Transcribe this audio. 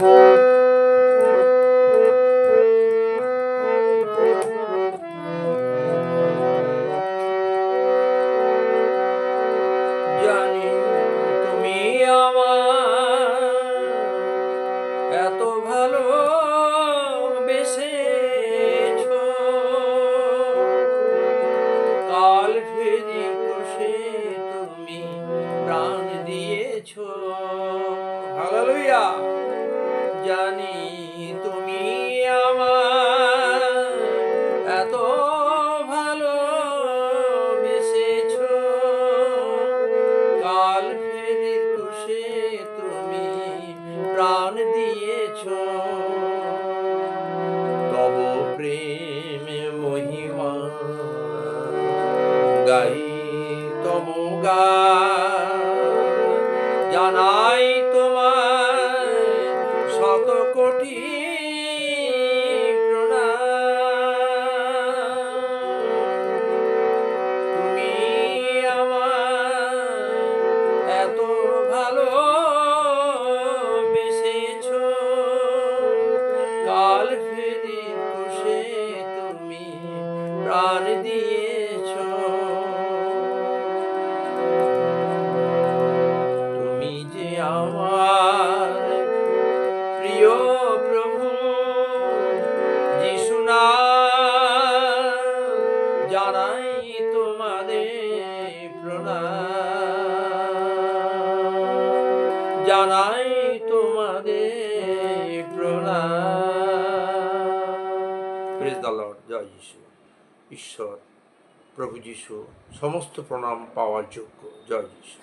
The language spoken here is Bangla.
জানি তুমি আমার এত ভালো বেসেছ, কাল ফেরি কষে তুমি প্রাণ দিয়েছ। হালেলুয়া। জানি তুমি আমার এত ভালো বেসেছ, কাল ফেরির কোষে তুমি প্রাণ দিয়েছ। তব প্রেম মহিমা গাই, তব গান জানাই তোমার শত কোটি প্রণাম। তুমি আমার এত ভালো বেসেছ, কাল ফেরি কোষে তুমি প্রাণ দিয়েছ। তুমি যে আমার প্রিয় প্রভু যিশু নাম, জানাই তোমাদের প্রণাম, জানাই তোমাদের প্রণাম। Praise the Lord. জয় যিশু। ঈশ্বর প্রভু যিশু সমস্ত প্রণাম পাওয়ার যোগ্য। জয় যিশু।